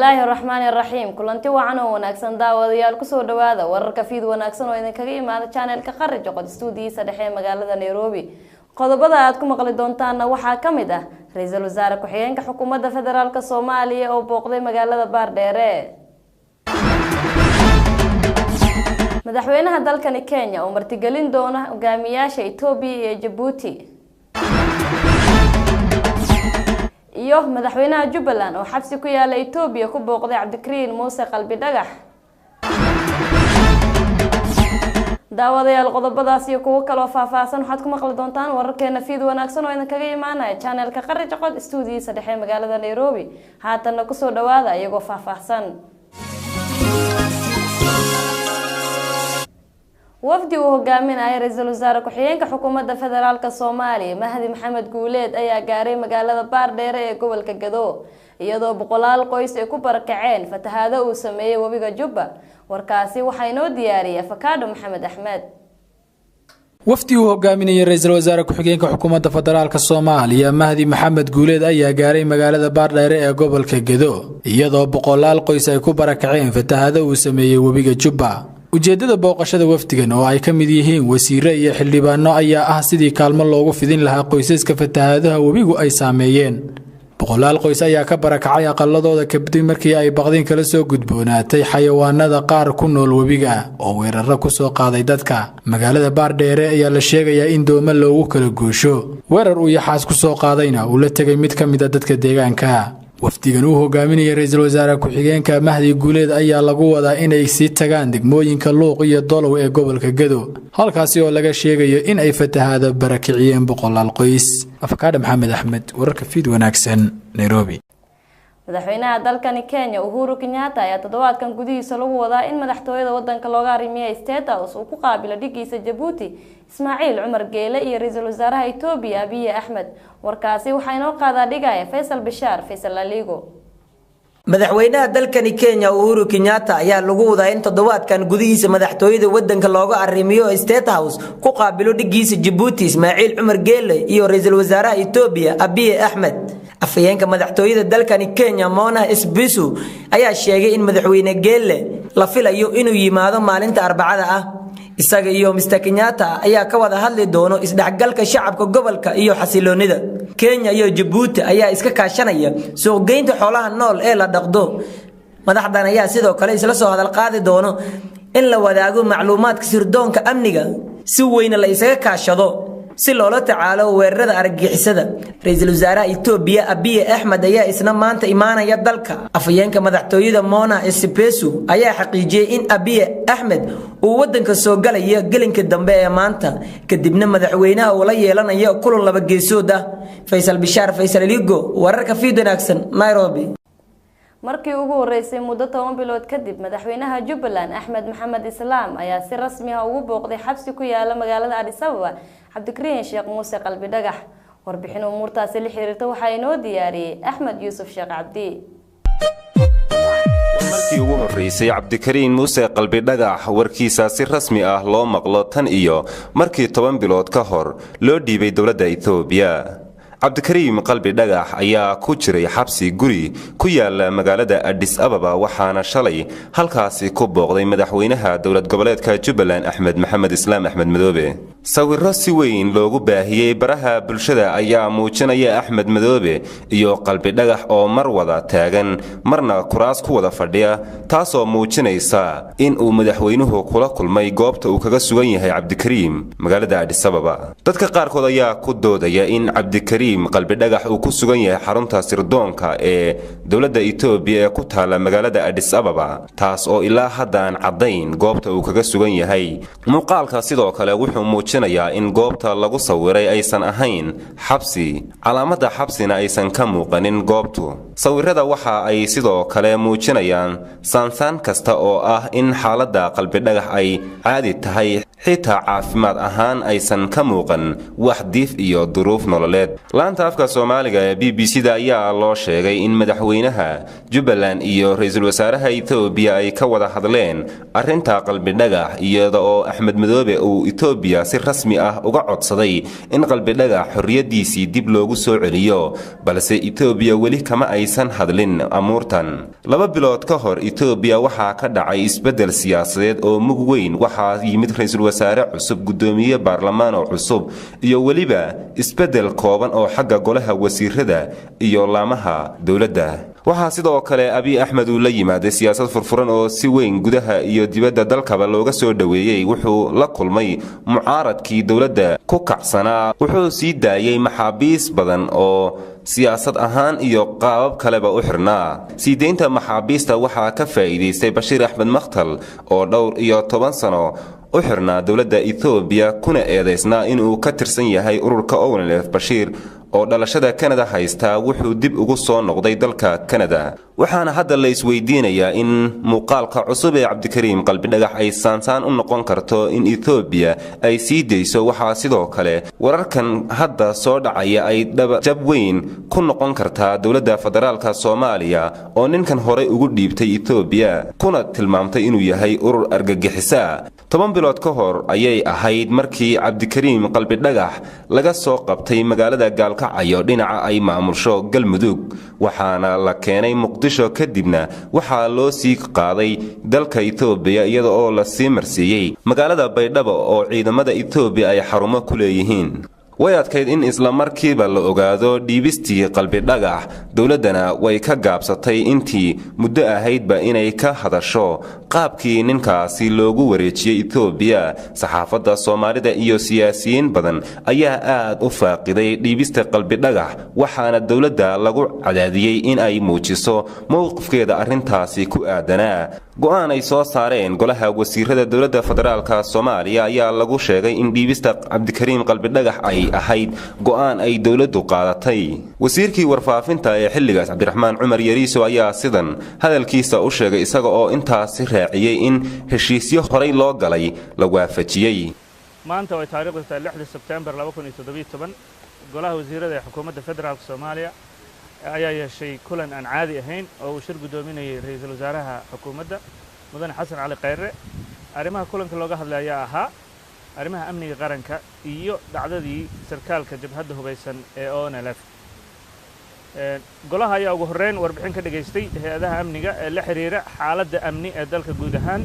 Bismillahir Rahmanir Rahim. Kulanti wacan oo wanaagsan daawadayaal ku soo dhawaada wararka fiid wanaagsan oo idin kaga imaada channelka Qarrijo Qod Studio dhexe magaalada Nairobi. Qodobada aad ku maqli doontaan waxa kamid ah Ra'iisul Wasaare ku-xigeenka Xukuumadda Federaalka Soomaaliya oo booqday magaalada Baardheere. Madaxweynaha dalkani Kenya oo martigelin doona hogaamiyaasha Itoobiya iyo Djibouti. iyo madaxweynaha Jubbaland oo xabsi ku yaala Itoobiya ku booqday Cabdikariin Muuse Qalbi Dhagax. daawadayaal qodobadaas iyo kuwa kale oo faahfaahsan waxaad ku maqli doontaan wararkeena fiid wanaagsan oo idin kaga imaanaya channelka Qarrijo Qod Studio dhexe magaalada Nairobi. haatan ku soo dhawaada iyagoo faahfaahsan. wafdi uu hogaaminaya Ra'iisul Wasaare ku-xigeenka Xukuumadda Federaalka Soomaaliya Mahdi Maxamed Guuleed ayaa gaaray magaalada Baardheere ee gobolka Gado iyadoo boqolaal qoys ay ku barakaceen fatahaado uu sameeyay wabiga Jubba. warkaasi waxa inoo diyaariyay Fakado Maxamed Axmed. wafdi uu hogaaminaya Ra'iisul Wasaare ku-xigeenka Xukuumadda Federaalka Soomaaliya Mahdi Maxamed Guuleed ayaa gaaray magaalada Baardheere ee gobolka Gado iyadoo boqolaal qoys ay ku barakaceen fatahaado uu sameeyay wabiga Jubba. ujeedada booqashada wafdigan oo ay ka mid yihiin wasiiro iyo xildhibaano ayaa ah sidii kaalmo loogu fidin lahaa qoysaska fatahaadaha wabigu ay saameeyeen. boqolaal qoys ayaa ka barakacay aqaladooda kadib markii ay baqdin kala soo gudboonaatay xayawaanada qaar ku nool wabiga oo weeraro ku soo qaaday dadka. magaalada Baardheere ayaa la sheegayaa in doomo loogu kala goosho weerar uu yaxaas ku soo qaadayna uu la tagay mid ka mid ah dadka deegaanka. wafdigan uu hogaaminaya Ra'iisul Wasaare ku-xigeenka Mahdi Guuleed ayaa lagu wadaa inay sii tagaan degmooyinka Luuq iyo Dolow ee gobolka Gado halkaas oo laga sheegayo in ay fatahaado barakiciyeen boqolaal qoys. Fakado Maxamed Axmed, wararka fiid wanaagsan, Nairobi. madaxweynaha dalkani Kenya Uhuru Kenyatta ayaa toddobaadkan gudihiisa lagu wadaa in madaxtooyada wadanka looga arrimiyo State House uu ku qaabilo dhigiisa Djibouti Ismaaciil Cumar Geele iyo Ra'iisul Wasaaraha Itoobiya Abiy Ahmed. warkaasi waxa inoo qaadaa dhigaya Faisal Bishaar Faisal Aligo. madaxweynaha dalkani Kenya Uhuru Kenyatta ayaa lagu wadaa in toddobaadkan gudihiisa madaxtooyada wadanka looga arrimiyo State House ku qaabilo dhigiisa Djibouti Ismaaciil Cumar Geele iyo Ra'iisul Wasaaraha Itoobiya Abiy Ahmed. afayeenka madaxtooyada dalkani Kenya Mona Esbisu ayaa sheegay in madaxweyne Geele la filayo inuu yimaado maalinta Arbacada ah. isaga iyo Mr Kenyatta ayaa ka wada hadli doono isdhaxgalka shacabka gobolka iyo xasiloonida. Kenya iyo Djibouti ayaa iska kaashanaya suuqgeynta xoolaha nool ee la dhaqdo. madaxdan ayaa sidoo kale isla soo hadal qaadi doono in la wadaago macluumaadka sirdoonka amniga si weyn la isaga kaashado si loola tacaalo weerarada argagixisada. Ra'iisul Wasaaraha Itoobiya Abiy Ahmed ayaa isna maanta imaanaya dalka. afayeenka madaxtooyada Mona Esbisu ayaa xaqiijiyay in Abiy Ahmed uu wadanka soo galaya gelinka dambe ee maanta kadibna madaxweynaha uu la yeelanayo kulan laba geesood ah. Faisal Bishaar Faisal Aligo, wararka fiid wanaagsan, Nairobi. markii ugu horeysay muddo 10 bilood kadib madaxweynaha Jubbaland Axmed Maxamed Islaam ayaa si rasmi ah ugu booqday xabsi ku yaala magaalada Addis Ababa Cabdikariin Sheekh Muuse Qalbi Dhagax. warbixin umuurtaasi la xiriirta waxa inoo diyaariyay Axmed Yuusuf Sheekh Cabdi. markii ugu horeysay Cabdikariin Muuse Qalbi Dhagax warkiisa si rasmi ah loo maqlo tan iyo markii 10 bilood ka hor loo dhiibay dawladda Itoobiya. Cabdikariin Qalbi Dhagax ayaa ku jiray xabsi guri ku yaala magaalada Addis Ababa waxaana shalay halkaasi ku booqday madaxweynaha dawlad goboleedka Jubbaland Axmed Maxamed Islaam Axmed Madoobe. sawirro si weyn loogu baahiyay baraha bulshada ayaa muujinaya Axmed Madoobe iyo Qalbi Dhagax oo mar wada taagan marna kuraas ku wada fadhiya taasoo muujinaysa in uu madaxweynuhu kula kulmay goobta uu kaga sugan yahay Cabdikariin magaalada Addis Ababa. dadka qaarkood ayaa ku doodaya in Cabdikariin Qalbi Dhagax uu ku sugan yahay xarunta sirdoonka ee dawladda Itoobiya ee ku taala magaalada Addis Ababa taas oo ilaa hadda aan cadayn goobta uu kaga sugan yahay. muuqaalka sidoo kale wuxuu muujinayaa in goobta lagu sawiray aysan ahayn xabsi calaamada xabsina aysan ka muuqanin goobtu. sawirada waxa ay sidoo kale muujinayaan saansaan kasta oo ah in xaaladda Qalbi Dhagax ay caadi tahay xitaa caafimaad ahaan aysan ka muuqan wax diif iyo duruuf nololeed. laanta afka Soomaaliga ee BBC-da ayaa loo sheegay in madaxweynaha Jubbaland iyo ra'iisul wasaaraha Itoobiya ay ka wada hadleen arrinta qalbi dhagax, iyada oo Axmed Madoobe uu Itoobiya si rasmi ah uga codsaday in qalbi dhagax xorriyadiisii dib loogu soo celiyo, balse Itoobiya weli kama aysan hadlin amuurtan. 2 bilood ka hor Itoobiya waxaa ka dhacay isbeddel siyaasadeed oo mug weyn. waxaa yimid ra'iisul wasaare cusub, gudoomiye baarlamaan oo cusub, iyo weliba isbeddel kooban oo xagga golaha wasiirada iyo laamaha dowladda. waxaa sidoo kale Abiy Ahmed uu la yimaaday siyaasad furfuran oo si weyn gudaha iyo dibadda dalkaba looga soo dhaweeyay. wuxuu la kulmay mucaaradkii dowladda ku kacsanaa, wuxuu sii daayay maxaabiis badan oo siyaasad ahaan iyo qaabab kaleba u xirnaa. sii deynta maxaabiista waxaa ka faa'iidaystay Bashiir Axmed Makhtal oo dhowr iyo 10 sano u xirnaa dowladda Itoobiya, kuna eedeysnaa inuu ka tirsan yahay ururka ONLF. Bashiir oo dhalashada Canada haysta wuxuu dib ugu soo noqday dalka Canada. waxaana hadda la isweydiinayaa in muuqaalka cusub ee Cabdikariim qalbi dhagax ay saansaan u noqon karto in Itoobiya ay sii deyso. waxaa sidoo kale wararkan hadda soo dhacaya ay jab weyn ku noqon kartaa dowladda federaalka Soomaaliya oo ninkan horey ugu dhiibtay Itoobiya kuna tilmaamtay inuu yahay urur argagixisa. 10 bilood ka hor ayay ahayd markii Cabdikariim qalbi dhagax laga soo qabtay magaalada Gaalkacyo dhinaca ay maamusho Galmudug, waxaana la keenay Muqdisho. kadibna waxaa loo sii qaaday dalka Itoobiya iyada oo la sii marsiiyay magaalada Baydhabo oo ciidamada Itoobiya ay xarumo ku leeyihiin. way adkayd in isla markiiba la ogaado dhiibistii qalbi dhagax. dowladdana way ka gaabsatay intii muddo ahaydba inay ka hadasho qaabkii ninkaasi loogu wareejiyay Itoobiya. saxaafadda Soomaalida iyo siyaasiyiin badan ayaa aad u faaqiday dhiibista qalbi dhagax, waxaana dowladda lagu cadaadiyay in ay muujiso mowqifkeeda arrintaasi ku aadanaa. go'aan ay soo saareen golaha wasiirada dowladda federaalka Soomaaliya ayaa lagu sheegay in dhiibista Cabdikariim qalbi dhagax ay ahayd go'aan ay dowladdu qaadatay. wasiirkii warfaafinta ee xilligaas Cabdiraxmaan Cumar Yariiso ayaa sidan hadalkiisa u sheegay, isaga oo intaasi raaciyay in heshiisyo horey loo galay la waafajiyay. maanta way taariikhdu 6 Sebtembar 2017 golaha wasiirada ee xukuumadda federaalka Soomaaliya ayaa yeeshay kulan aan caadi ahayn oo uu shir gudoominayay ra'iisul wasaaraha xukuumadda mudane Xasan Cali Khayre. arrimaha kulanka looga hadlay ayaa ahaa arrimaha amniga qaranka iyo dhacdadii sarkaalka jabhadda hubeysan ee ONLF. golaha ayaa ugu horreyn warbixin ka dhageystay hay'adaha amniga ee la xiriira xaaladda amni ee dalka guud ahaan,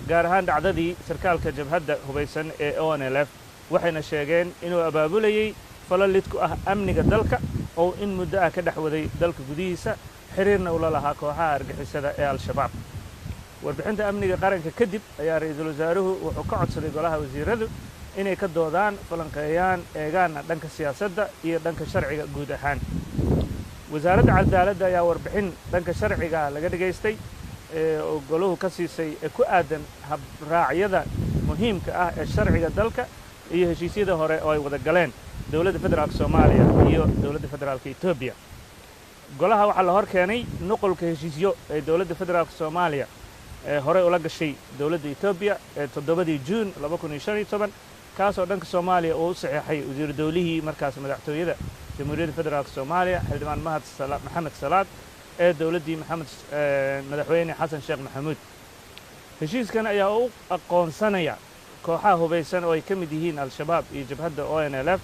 gaar ahaan dhacdadii sarkaalka jabhadda hubeysan ee ONLF. waxayna sheegeen inuu abaabulayay falal lid ku ah amniga dalka oo in muddo ah ka dhex waday dalka gudihiisa, xiriirna ula lahaa kooxaha argixisada ee Al-Shabaab. warbixinta amniga qaranka kadib ayaa ra'iisul wasaaruhu wuxuu ka codsaday golaha wasiiradu inay ka doodaan, falanqeeyaan, eegaana dhanka siyaasadda iyo dhanka sharciga guud ahaan. wasaaradda cadaaladda ayaa warbixin dhanka sharciga laga dhageystay oo goluhu ka siisay ku aadan habraacyada muhiimka ah ee sharciga dalka iyo heshiisyada hore oo ay wada galeen dowladda federaalka Soomaaliya iyo dowladda federaalka Itoobiya. golaha waxaa la hor keenay nuqulka heshiisyo ee dowladda federaalka Soomaaliya hore ula gashay dowladda Itoobiya ee 7 Juun 2015, kaasoo dhanka Soomaaliya uu saxeexay wasiir dawlihii markaas madaxtooyada jamhuuriyadda federaalka Soomaaliya xildhibaan Maxamed Salaad ee dowladdii madaxweyne Xasan Sheekh Maxamuud. heshiiskan ayaa u aqoonsanaya kooxaha hubeysan oo ay ka mid yihiin Al-Shabaab iyo jabhadda ONLF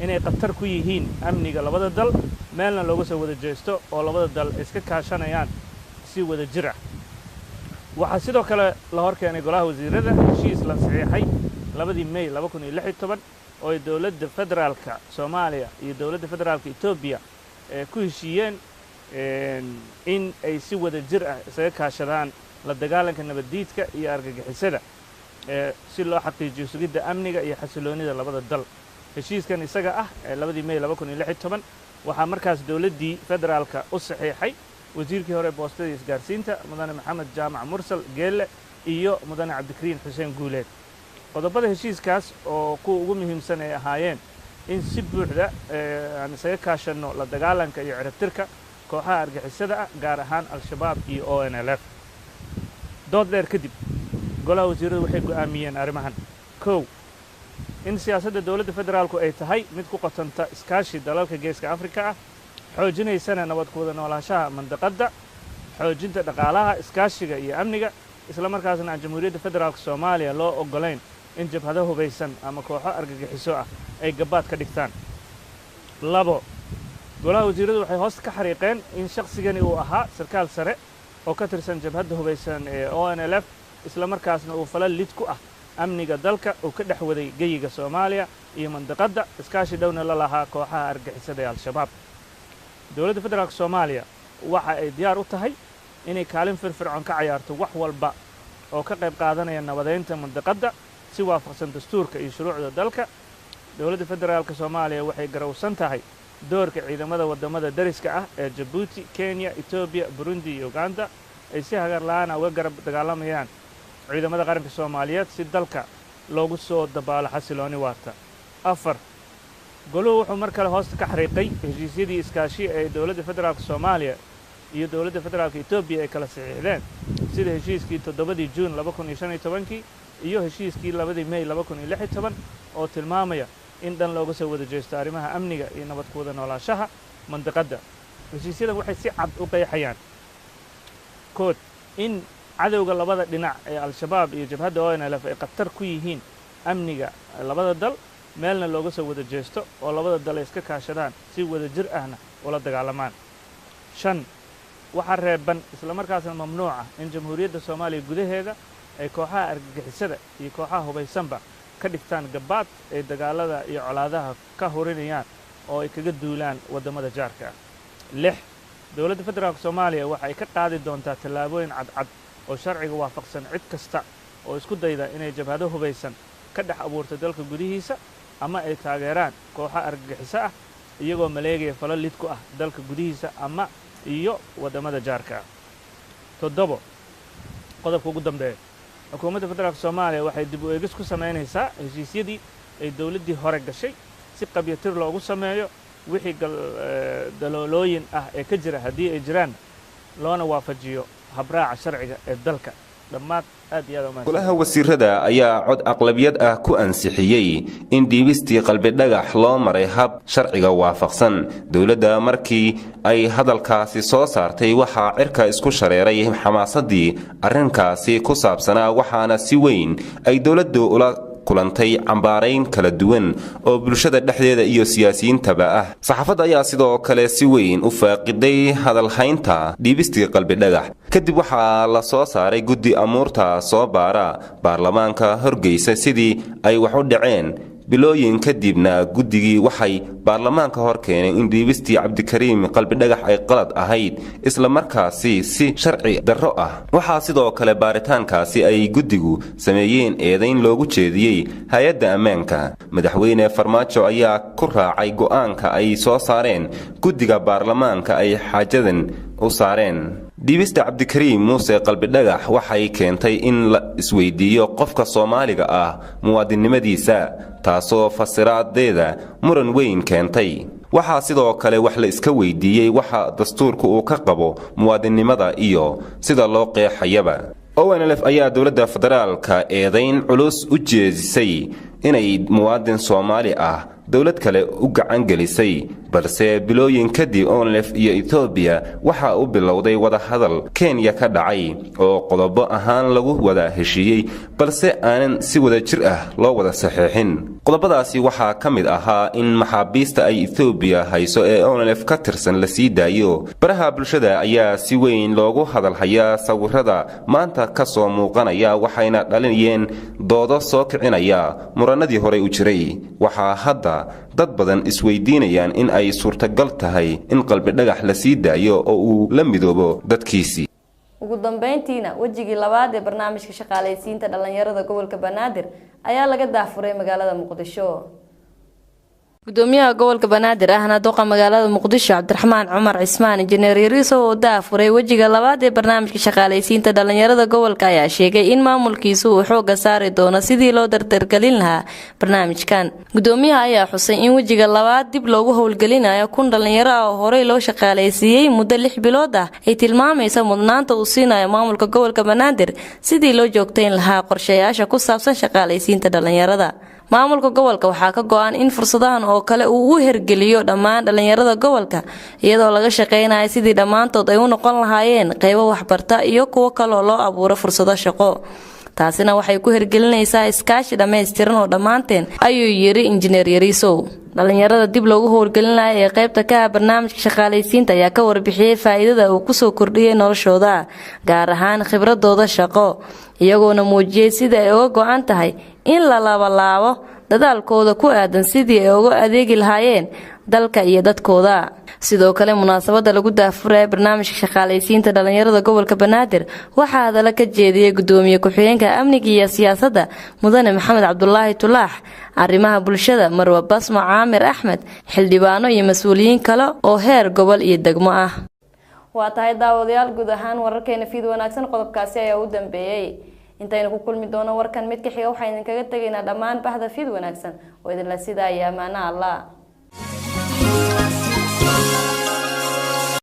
inay khatar ku yihiin amniga labada dal, meelna looga soo wada jeesto oo labada dal iska kaashanayaan si wada jir ah. waxaa sidoo kale la hor keenay golaha wasiirada heshiis la saxeexay 2 May 2016 oo ay dowladda federaalka Soomaaliya iyo dowladda federaalka Itoobiya ku heshiiyeen in ay si wada jir ah isaga kaashadaan la dagaalanka nabaddiidka iyo argagixisada si loo xaqiijiyo sugidda amniga iyo xasiloonida labada dal. heshiiskan isaga ah 2 May 2016 waxaa markaas dowladdii federaalka u saxeexay wasiirkii hore boostada isgaarsiinta mudane Maxamed Jaamac Mursal Geelle iyo mudane Cabdikariin Xuseen Guuleed. qodobada heshiiskaas oo kuwa ugu muhiimsan ay ahaayeen in si buuxda aan isaga kaashano la dagaalanka iyo ciribtirka kooxaha argixisada ah, gaar ahaan Al-Shabaab iyo ONLF. dood dheer kadib golaha wasiiradu waxay go'aamiyeen arrimahan. kow in siyaasadda dowladda federaalku ay tahay mid ku qotanta iskaashi dalalka geeska afrika ah xoojinaysana nabad ku wada noolaanshaha mandaqadda xoojinta dhaqaalaha iskaashiga iyo amniga isla markaasna aan jamhuuriyadda federaalka soomaaliya loo oggolayn in jabhado hubaysan ama kooxo argagixiso ah ay gabaad ka dhigtaan labo golaha wasiiradu waxay hoos ka xariiqeen in shakhsigani uu ahaa sarkaal sare oo ka tirsan jabhadda hubaysan ee ONLF isla markaasna uu falal lid ku ah amniga dalka uu ka dhex waday geyiga Soomaaliya iyo mandaqadda iskaashi dhowna la lahaa kooxaha argagixisada ee Al-Shabaab dowladda federaalka Soomaaliya waxa ay diyaar u tahay inay kaalin firfircoon ka ciyaarto wax walba oo ka qayb qaadanaya nabadeynta mandaqadda si waafaqsan dastuurka iyo shuruucda dalka dowladda federaalka Soomaaliya waxay garowsan tahay doorka ciidamada wadamada dariska ah ee Djibouti, Kenya, Ethiopia, Burundi iyo Uganda ay si hagar la'aan uga garab dagaalamayaan ciidamada qaranka Soomaaliyeed si dalka loogu soo dabaalo xasilooni waarta afar goluhu wuxuu mar kale hoos ka xariiqay heshiisyadii iskaashi ee dowladda federaalka Soomaaliya iyo dowladda federaalka Ethiopia ay kala saxiixdeen sida heshiiskii 7 Juun 2015 iyo heshiiskii 2 May 2016 oo tilmaamaya in dhan looga soo wada jeesto arrimaha amniga iyo nabad ku wada noolaanshaha mandaqadda heshiisyadan waxay si cad u qeexayaan kood in cadowga labada dhinac ee Al-Shabaab iyo jabhadda ONLF ay qatar ku yihiin amniga labada dal meelna looga soo wada jeesto oo labada dal ay iska kaashadaan si wada jir ahna ula dagaalamaan shan waxa reeban isla markaasna mamnuuca in jamhuuriyadda Soomaaliya gudaheeda ay kooxaha argagixisada iyo kooxaha hubaysanba ka dhigtaan gabaad ay dagaalada iyo colaadaha ka horinayaan oo ay kaga duulaan wadamada jaarka lix dowladda federaalka Soomaaliya waxa ay ka qaadi doontaa tallaabooyin cad oo sharciga waafaqsan cid kasta oo isku dayda inay jabhado hubaysan ka dhex abuurto dalka gudihiisa ama ay taageeraan kooxo argagixiso ah iyagoo maleegaya falal lid ku ah dalka gudihiisa ama iyo wadamada jaarka toddobo qodobka ugu dambeeya xukuumadda federaalka Soomaaliya waxay dib u eegis ku sameynaysaa heshiisyadii ay dowladdii hore gashay si qabyatir loogu sameeyo wixii daloolooyin ah ee ka jira haddii ay jiraan loona waafajiyo habraaca sharciga ee dalka dhammaad aad iyo aad golaha wasiirada ayaa cod aqlabiyad ah ku ansixiyey in dhiibistii qalbi dhagax loo maray hab sharciga waafaqsan dowladda markii ay hadalkaasi soo saartay waxaa cirka isku shareeray xamaasadii arrinkaasi ku saabsanaa waxaana si weyn ay dowladdu ula kulantay cambaarayn kala duwan oo bulshada dhexdeeda iyo siyaasiyiintaba ah saxaafadda ayaa sidoo kale si weyn u faaqiday hadalhaynta dhiibistii qalbi dhagax kadib waxaa la soo saaray guddi amuurta soo baara baarlamaanka horgeysa sidii ay wax u dhaceen bilooyin kadibna guddigii waxay baarlamaanka hor keeneen in dhiibistii cabdikariim qalbi dhagax ay qalad ahayd isla markaasi si sharci darro ah waxaa sidoo kale baaritaankaasi ay guddigu sameeyeen eedayn loogu jeediyey hay-adda ammaanka madaxweyne farmaajo ayaa ku raacay go'aanka ay soo saareen guddiga baarlamaanka ay xaajadan u saareen dhiibista cabdikariim muuse qalbi dhagax waxay keentay in la isweydiiyo qofka Soomaaliga ah muwaadinimadiisa taasoo fasiraadeeda muran weyn keentay waxaa sidoo kale wax la iska weydiiyey waxa dastuurku uu ka qabo muwaadinimada iyo sida loo qeexayaba ONLF ayaa dowladda federaalka eedayn culus u jeedisay inay muwaadin Soomaali ah dowlad kale u gacan gelisay balse bilooyin kadib ONLF iyo Ethiopia waxa uu bilowday wada hadal Kenya ka dhacay oo qodobo ahaan lagu wada heshiiyey balse aanan si wada jir ah loo wada saxiixin qodobadaasi waxaa ka mid ahaa in maxaabiista ay Ethiopia hayso ee ONLF ka tirsan la sii daayo baraha bulshada ayaa si weyn loogu hadalhayaa sawirada maanta ka soo muuqanaya waxayna dhalinayeen doodo soo kicinaya muranadii hore u jiray waxaa hadda dad badan isweydiinayaan in ay suurtagal tahay in qalbi dhagax la sii daayo oo uu la midoobo dadkiisii ugu dambeyntiina wajigii labaad ee barnaamijka shaqaalaysiinta dhalinyarada gobolka Banaadir ayaa laga daafuray magaalada Muqdisho gudoomiyaha gobolka Banaadir ahna doqa magaalada Muqdisho Cabdiraxmaan Cumar Cismaan injineer Yariso oo daafuray wajiga labaad ee barnaamijka shaqaaleysiinta dhalinyarada gobolka ayaa sheegay in maamulkiisu uu xoog saari doono sidii loo dardargelin lahaa barnaamijkan. Gudoomiyaha ayaa xusay in wajiga labaad dib loogu howlgelinayo kun dhalinyaro ah oo horey loo shaqaaleysiiyay muddo 6 bilood ah ay tilmaamayso mudnaanta uu siinayo maamulka gobolka Banaadir sidii loo joogteyn lahaa qorshayaasha ku saabsan shaqaaleysiinta dhalinyarada. maamulka gobolka waxaa ka go'an in fursadahan oo kale uu u hergeliyo dhammaan dhalinyarada gobolka iyadoo laga shaqeynayo sidii dhamaantood ay u noqon lahaayeen qaybo waxbarta iyo kuwa kale oo loo abuuro fursado shaqo. taasina waxay ku hergelinaysaa iskaashi dhameystiran oo dhamaanteen ayuu yiri injineer Yariso. dhalinyarada dib loogu howlgelinayo ee qaybta ka ah barnaamijka shaqaaleysiinta ayaa ka warbixiyay faa'iidada uu ku soo kordhiyay noloshooda gaar ahaan khibradooda shaqo iyagoona muujiyay sida ay uga go'an tahay in la laabo dadaalkooda ku aadan sidii ay uga adeegi lahaayeen dalka iyo dadkooda. sidoo kale munaasabada lagu daafuray barnaamijka shaqaaleysiinta dhalinyarada gobolka Banaadir waxaa hadala ka jeediyay gudoomiye ku-xigeenka amniga iyo siyaasadda mudane Maxamed Cabdullaahi Tulaax, arrimaha bulshada Marwa Basmo Caamir Axmed, xildhibaano iyo mas'uuliyiin kale oo heer gobol iyo degmo ah. waa tahay daawadayaal guud ahaan wararkeena fiid wanaagsan qodobkaasi ayaa u dambeeyay. intaynu ku kulmi doono warkan mid ka xiga waxaan idinkaga tegaynaa dhammaan bahda fiid wanaagsan oo idin la sidaa amaana Allah.